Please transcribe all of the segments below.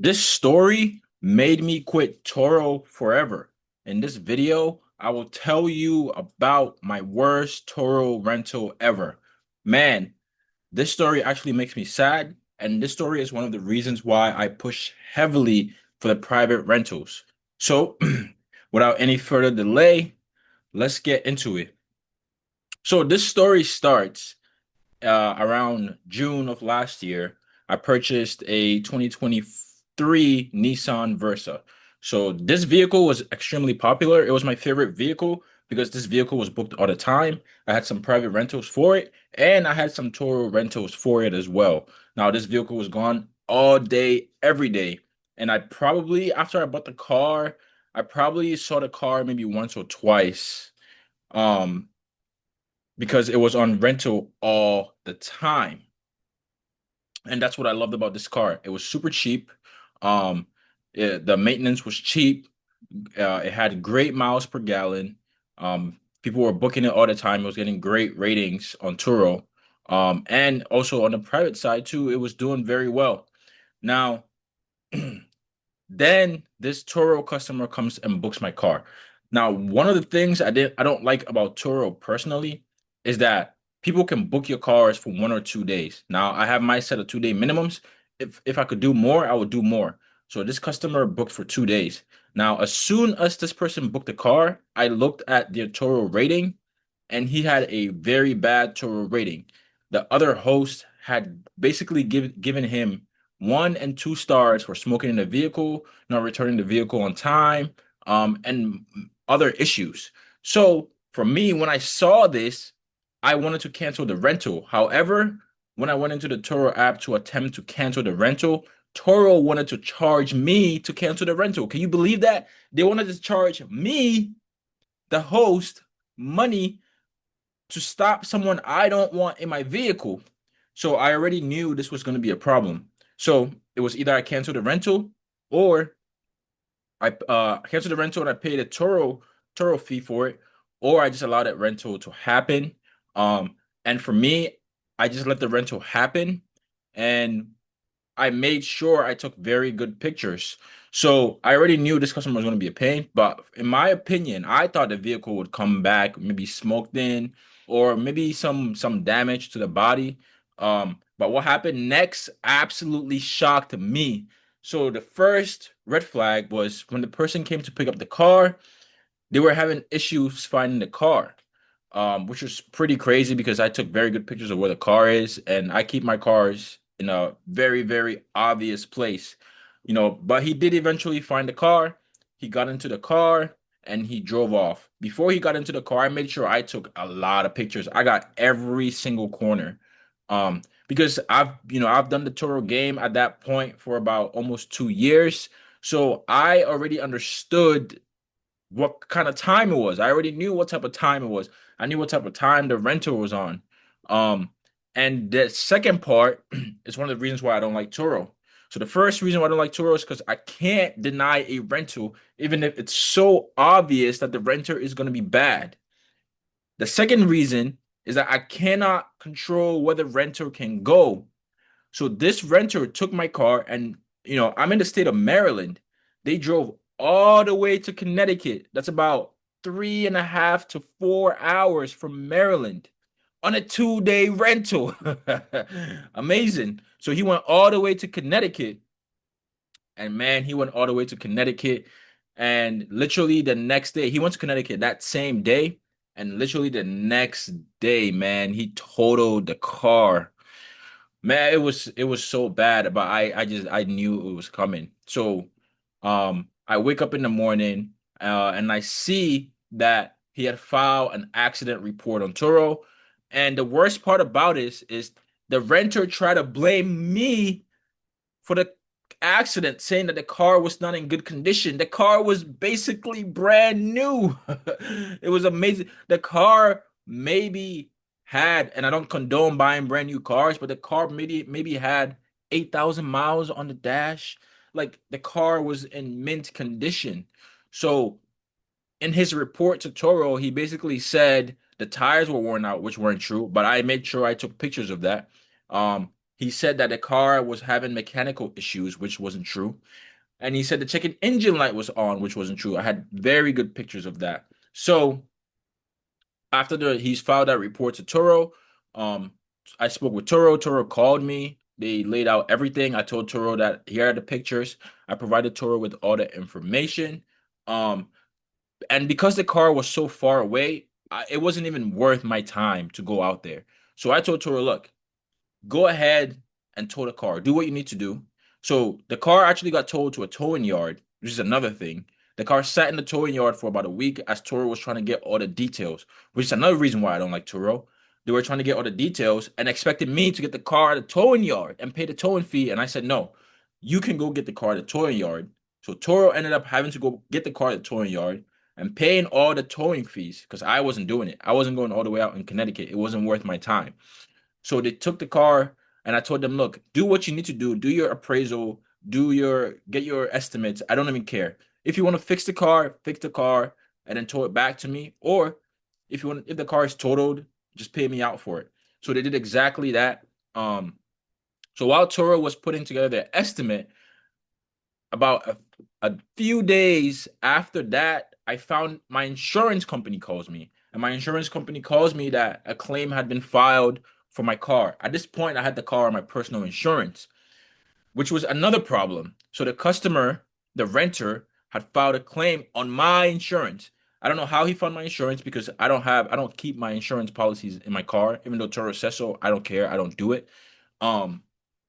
This story made me quit Turo forever. In this video, I will tell you about my worst Turo rental ever. Man, this story actually makes me sad, and this story is one of the reasons why I push heavily for the private rentals. So, without any further delay, let's get into it. So, this story starts around June of last year. I purchased a 2023 Nissan Versa. So this vehicle was extremely popular. It was my favorite vehicle because this vehicle was booked all the time. I had some private rentals for it, and I had some Turo rentals for it as well. Now, this vehicle was gone all day, every day. And I probably, after I bought the car, I probably saw the car maybe once or twice. Um, because it was on rental all the time. And that's what I loved about this car. It was super cheap. The maintenance was cheap. It had great miles per gallon. People were booking it all the time. It was getting great ratings on Turo. And also on the private side too, it was doing very well. Now, then this Turo customer comes and books my car. Now, one of the things I don't like about Turo personally is that people can book your cars for 1 or 2 days. Now, I have my set of 2 day minimums. If I could do more, I would do more. So this customer booked for 2 days. Now, as soon as this person booked the car, I looked at their Turo rating and he had a very bad Turo rating. The other host had basically given him 1 and 2 stars for smoking in the vehicle, not returning the vehicle on time, and other issues. So for me, when I saw this, I wanted to cancel the rental. However, when I went into the Turo app to attempt to cancel the rental, Turo wanted to charge me to cancel the rental. Can you believe that? They wanted to charge me, the host, money to stop someone I don't want in my vehicle. So I already knew this was going to be a problem. So it was either I canceled the rental or I canceled the rental and I paid a Turo fee for it, or I just allowed that rental to happen. And for me, I just let the rental happen, and I made sure I took very good pictures. So I already knew this customer was going to be a pain, but in my opinion, I thought the vehicle would come back maybe smoked in or maybe some damage to the body. But what happened next absolutely shocked me. So the first red flag was when the person came to pick up the car, they were having issues finding the car, which was pretty crazy because I took very good pictures of where the car is, and I keep my cars in a very, very obvious place, But he did eventually find the car. He got into the car and he drove off. Before he got into the car, I made sure I took a lot of pictures. I got every single corner, because I've done the Toro game at that point for about almost 2 years. So I already understood what kind of time it was. I already knew what type of time it was. I knew what type of time the rental was on. Um, and the second part is one of the reasons why I don't like Turo. So the first reason why I don't like Turo is because I can't deny a rental, even if it's so obvious that the renter is going to be bad. The second reason is that I cannot control where the renter can go. So this renter took my car, and I'm in the state of Maryland. They drove all the way to Connecticut. That's about 3.5 to 4 hours from Maryland on a 2 day rental. Amazing. So he went all the way to Connecticut, and man, he went all the way to Connecticut. And literally the next day, he went to Connecticut that same day. And literally the next day, man, he totaled the car. Man, it was so bad, but I knew it was coming. So I wake up in the morning and I see that he had filed an accident report on Turo. And the worst part about it is the renter tried to blame me for the accident, saying that the car was not in good condition. The car was basically brand new. It was amazing. The car maybe had, and I don't condone buying brand new cars, but the car maybe had 8,000 miles on the dash. Like the car was in mint condition. So in his report to Toro, he basically said the tires were worn out, which weren't true, but I made sure I took pictures of that. He said that the car was having mechanical issues, which wasn't true. And he said the check engine light was on, which wasn't true. I had very good pictures of that. So after he's filed that report to Turo, um, I spoke with Turo. Turo called me. They laid out everything. I told Turo that here are the pictures. I provided Turo with all the information. Um, and because the car was so far away, it wasn't even worth my time to go out there. So I told Turo, look, go ahead and tow the car. Do what you need to do. So the car actually got towed to a towing yard, which is another thing. The car sat in the towing yard for about a week as Turo was trying to get all the details, which is another reason why I don't like Turo. They were trying to get all the details and expected me to get the car at the towing yard and pay the towing fee. And I said, no, you can go get the car at the towing yard. So Toro ended up having to go get the car at the towing yard and paying all the towing fees because I wasn't doing it. I wasn't going all the way out in Connecticut. It wasn't worth my time. So they took the car and I told them, look, do what you need to do. Do your appraisal, get your estimates. I don't even care. If you want to fix the car and then tow it back to me. Or if the car is totaled, just pay me out for it. So they did exactly that. So while Toro was putting together their estimate, about a few days after that, I found my insurance company calls me. And my insurance company calls me that a claim had been filed for my car. At this point, I had the car on my personal insurance, which was another problem. So the customer, the renter, had filed a claim on my insurance. I don't know how he found my insurance because I don't keep my insurance policies in my car, even though Toro says so. I don't care. I don't do it. Um,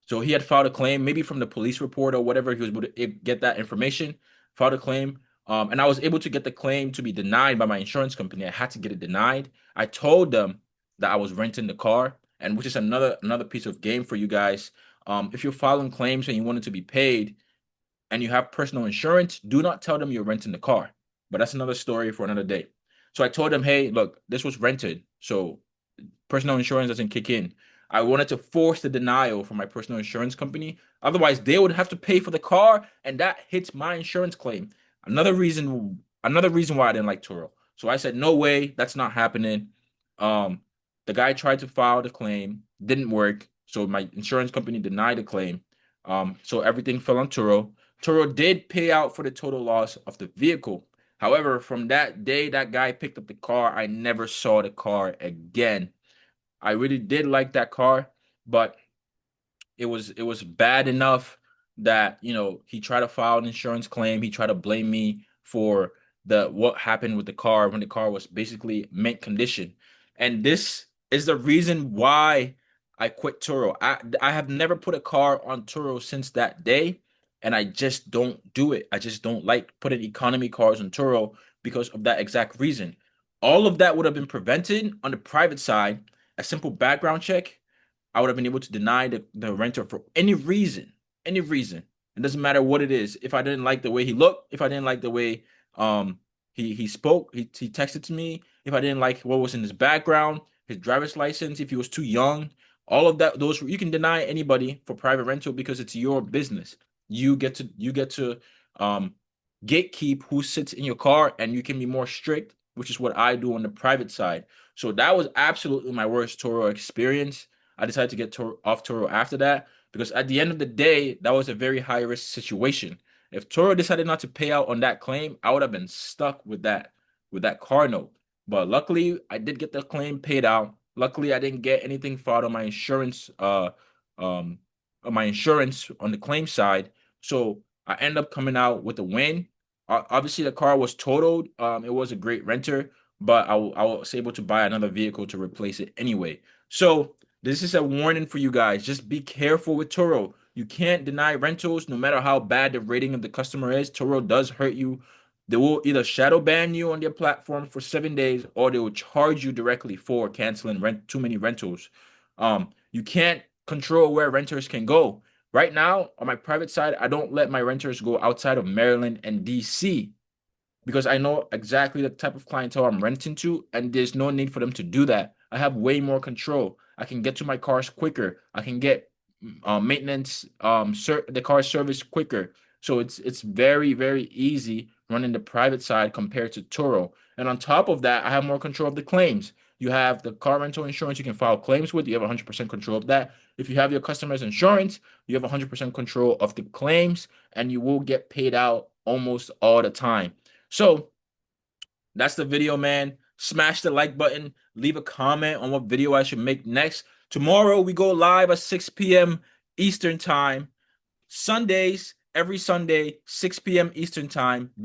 so he had filed a claim, maybe from the police report or whatever. He was able to get that information, filed a claim. And I was able to get the claim to be denied by my insurance company. I had to get it denied. I told them that I was renting the car, and which is another piece of game for you guys. If you're filing claims and you want it to be paid and you have personal insurance, do not tell them you're renting the car. But that's another story for another day. So I told them, hey, look, this was rented. So personal insurance doesn't kick in. I wanted to force the denial from my personal insurance company. Otherwise, they would have to pay for the car, and that hits my insurance claim. Another reason why I didn't like Turo. So I said, no way, that's not happening. Um, the guy tried to file the claim, didn't work. So my insurance company denied the claim. So everything fell on Turo. Turo did pay out for the total loss of the vehicle. However, from that day that guy picked up the car, I never saw the car again. I really did like that car, but it was bad enough that he tried to file an insurance claim. He tried to blame me for the what happened with the car when the car was basically mint condition. And this is the reason why I quit Turo. I have never put a car on Turo since that day, and I just don't do it. I just don't like putting economy cars on Turo because of that exact reason. All of that would have been prevented on the private side. A simple background check, I would have been able to deny the renter for any reason. Any reason. It doesn't matter what it is. If I didn't like the way he looked, if I didn't like the way he spoke, he texted to me, if I didn't like what was in his background, his driver's license, if he was too young, all of that, those you can deny anybody for private rental because it's your business. You get to um gatekeep who sits in your car, and you can be more strict, which is what I do on the private side. So that was absolutely my worst Toro experience. I decided to get off Toro after that because at the end of the day, that was a very high risk situation. If Toro decided not to pay out on that claim, I would have been stuck with that car note. But luckily, I did get the claim paid out. Luckily, I didn't get anything filed um on my insurance on the claim side. So I end up coming out with a win. Obviously, the car was totaled. It was a great renter, but I was able to buy another vehicle to replace it anyway. So this is a warning for you guys. Just be careful with Turo. You can't deny rentals no matter how bad the rating of the customer is. Turo does hurt you. They will either shadow ban you on their platform for 7 days, or they will charge you directly for canceling too many rentals. You can't control where renters can go. Right now, on my private side, I don't let my renters go outside of Maryland and DC because I know exactly the type of clientele I'm renting to, and there's no need for them to do that. I have way more control. I can get to my cars quicker. I can get maintenance, the car service quicker. So it's very, very easy running the private side compared to Turo. And on top of that, I have more control of the claims. You have the car rental insurance you can file claims with. You have 100% control of that. If you have your customer's insurance, you have 100% control of the claims, and you will get paid out almost all the time. So that's the video, man. Smash the like button. Leave a comment on what video I should make next. Tomorrow, we go live at 6 p.m. Eastern Time. Sundays, every Sunday, 6 p.m. Eastern Time. Be